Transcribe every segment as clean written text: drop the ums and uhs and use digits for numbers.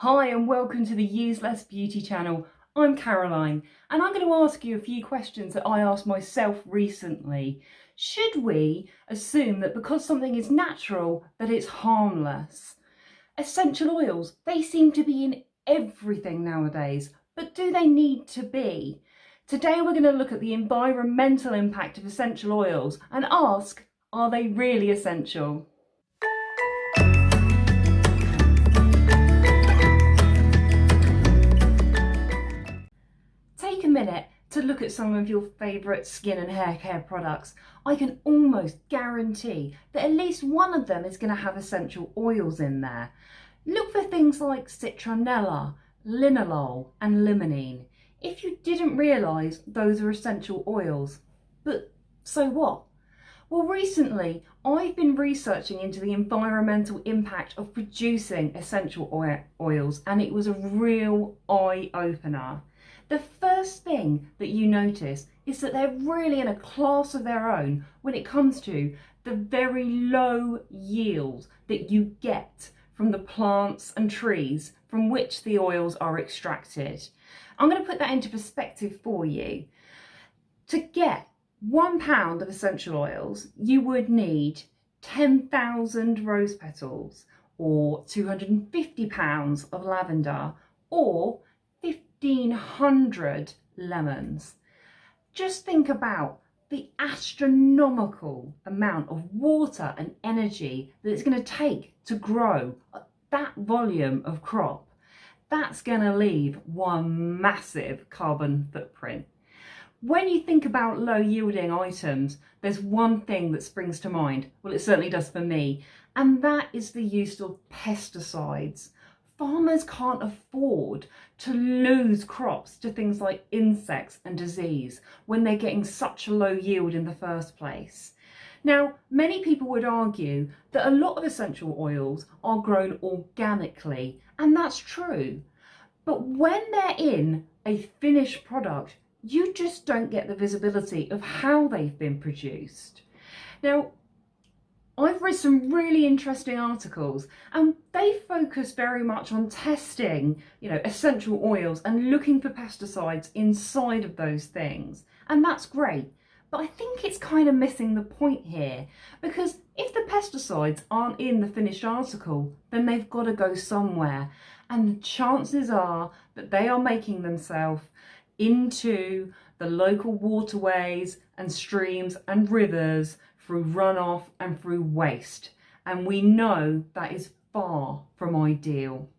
Hi and welcome to the UseLess Beauty channel. I'm Caroline and I'm going to ask you a few questions that I asked myself recently. Should we assume that because something is natural that it's harmless? Essential oils, they seem to be in everything nowadays, but do they need to be? Today we're going to look at the environmental impact of essential oils and ask, are they really essential? Take a minute to look at some of your favourite skin and hair care products. I can almost guarantee that at least one of them is going to have essential oils in there. Look for things like citronella, linalool and limonene. If you didn't realise those are essential oils, but so what? Well, recently I've been researching into the environmental impact of producing essential oils, and it was a real eye-opener. The first thing that you notice is that they're really in a class of their own when it comes to the very low yield that you get from the plants and trees from which the oils are extracted. I'm going to put that into perspective for you. To get 1 pound of essential oils, you would need 10,000 rose petals, or 250 pounds of lavender, or 1,500 lemons. Just think about the astronomical amount of water and energy that it's going to take to grow that volume of crop. That's going to leave one massive carbon footprint. When you think about low yielding items, there's one thing that springs to mind. Well, it certainly does for me, and that is the use of pesticides. Farmers can't afford to lose crops to things like insects and disease when they're getting such a low yield in the first place. Now, many people would argue that a lot of essential oils are grown organically, and that's true. But when they're in a finished product, you just don't get the visibility of how they've been produced. Now, I've read some really interesting articles and they focus very much on testing, essential oils and looking for pesticides inside of those things. And that's great. But I think it's kind of missing the point here, because if the pesticides aren't in the finished article, then they've got to go somewhere. And the chances are that they are making themselves into the local waterways and streams and rivers through runoff and through waste. And we know that is far from ideal.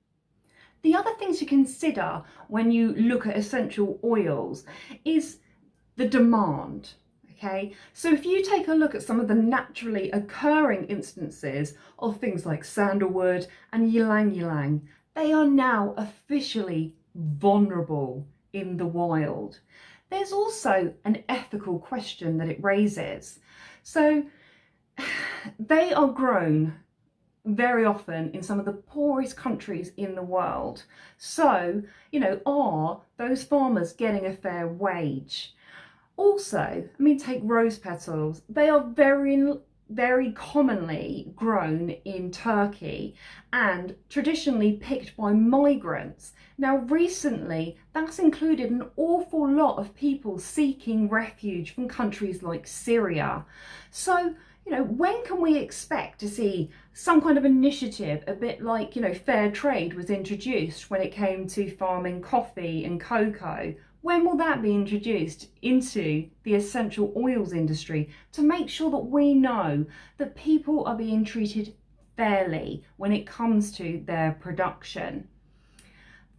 The other things to consider when you look at essential oils is the demand. Okay, so if you take a look at some of the naturally occurring instances of things like sandalwood and ylang ylang, they are now officially vulnerable in the wild. There's also an ethical question that it raises. So they are grown very often in some of the poorest countries in the world. So, are those farmers getting a fair wage? Also, take rose petals. They are very commonly grown in Turkey and traditionally picked by migrants. Now, recently, that's included an awful lot of people seeking refuge from countries like Syria. So, when can we expect to see some kind of initiative, a bit like, fair trade was introduced when it came to farming coffee and cocoa? When will that be introduced into the essential oils industry to make sure that we know that people are being treated fairly when it comes to their production?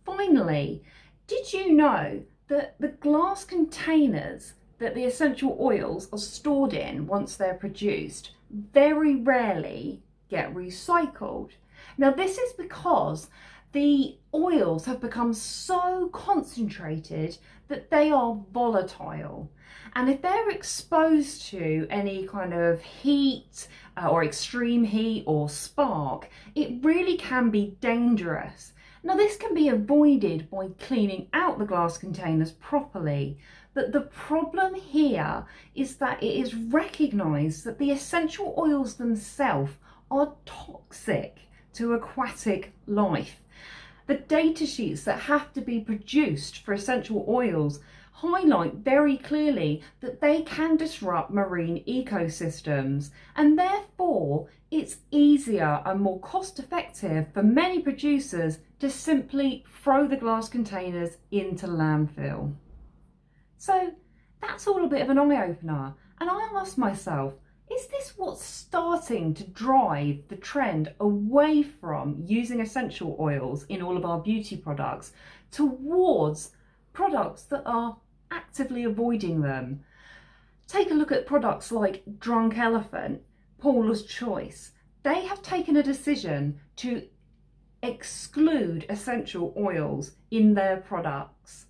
Finally, did you know that the glass containers that the essential oils are stored in once they're produced very rarely get recycled? Now, this is because the oils have become so concentrated that they are volatile. And if they're exposed to any kind of heat or extreme heat or spark, it really can be dangerous. Now, this can be avoided by cleaning out the glass containers properly. But the problem here is that it is recognised that the essential oils themselves are toxic to aquatic life. The data sheets that have to be produced for essential oils highlight very clearly that they can disrupt marine ecosystems, and therefore it's easier and more cost effective for many producers to simply throw the glass containers into landfill. So that's all a bit of an eye-opener, and I asked myself, is this what's starting to drive the trend away from using essential oils in all of our beauty products towards products that are actively avoiding them? Take a look at products like Drunk Elephant, Paula's Choice. They have taken a decision to exclude essential oils in their products.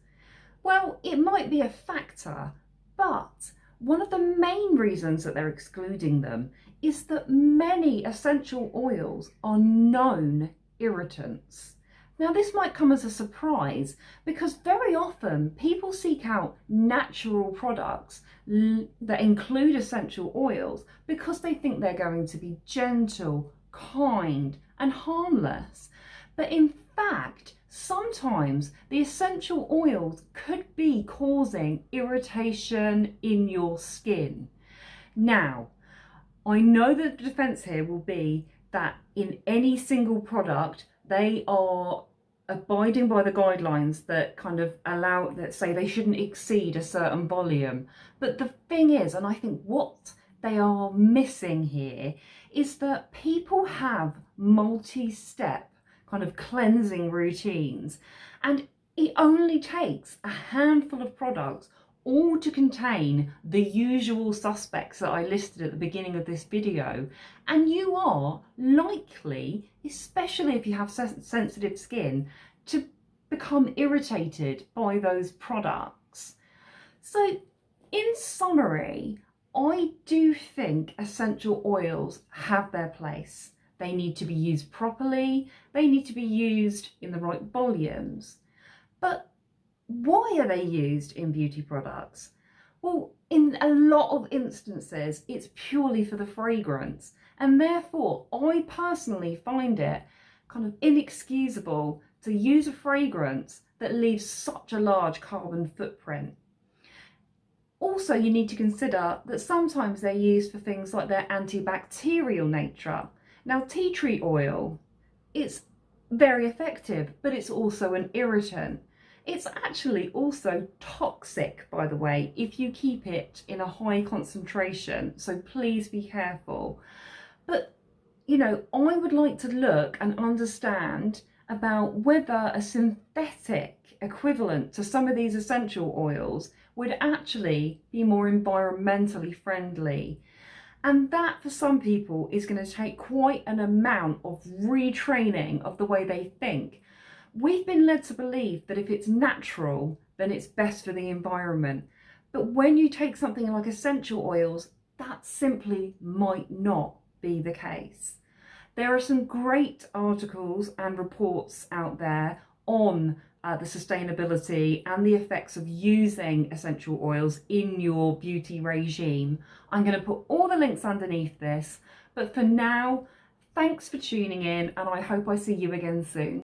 Well, it might be a factor, but one of the main reasons that they're excluding them is that many essential oils are known irritants. Now, this might come as a surprise because very often people seek out natural products that include essential oils because they think they're going to be gentle, kind, and harmless. But in fact, sometimes the essential oils could be causing irritation in your skin. Now, I know that the defense here will be that in any single product, they are abiding by the guidelines that kind of allow, that say they shouldn't exceed a certain volume. But the thing is, and I think what they are missing here, is that people have multi-step kind of cleansing routines, and it only takes a handful of products all to contain the usual suspects that I listed at the beginning of this video, and you are likely, especially if you have sensitive skin, to become irritated by those products. So in summary, I do think essential oils have their place. They need to be used properly, they need to be used in the right volumes. But why are they used in beauty products? Well, in a lot of instances, it's purely for the fragrance, and therefore I personally find it kind of inexcusable to use a fragrance that leaves such a large carbon footprint. Also, you need to consider that sometimes they're used for things like their antibacterial nature. Now, tea tree oil, it's very effective, but it's also an irritant. It's actually also toxic, by the way, if you keep it in a high concentration, so please be careful. But, you know, I would like to look and understand about whether a synthetic equivalent to some of these essential oils would actually be more environmentally friendly. And that, for some people, is going to take quite an amount of retraining of the way they think. We've been led to believe that if it's natural, then it's best for the environment. But when you take something like essential oils, that simply might not be the case. There are some great articles and reports out there on the sustainability and the effects of using essential oils in your beauty regime. I'm going to put all the links underneath this, but for now, thanks for tuning in, and I hope I see you again soon.